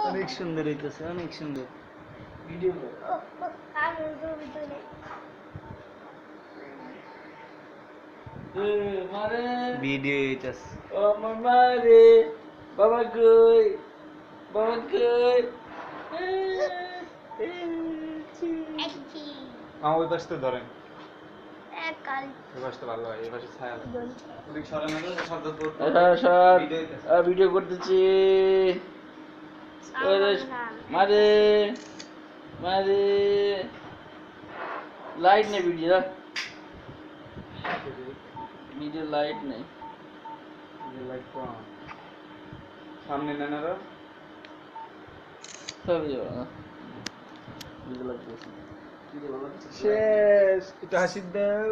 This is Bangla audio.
অনেক সুন্দর হইতেছে, অনেক সুন্দর ভিডিও ভিডিও হইতেছে। ও মামা রে, বাবা কই, বাবা কই। ওই পাশে ধরেন, ভিডিও করতেছি। মারে মারে লাইট নেই, ভিডিও লাইট নেই, সামনে নেন আরো শেষ। একটু হাসি দাও।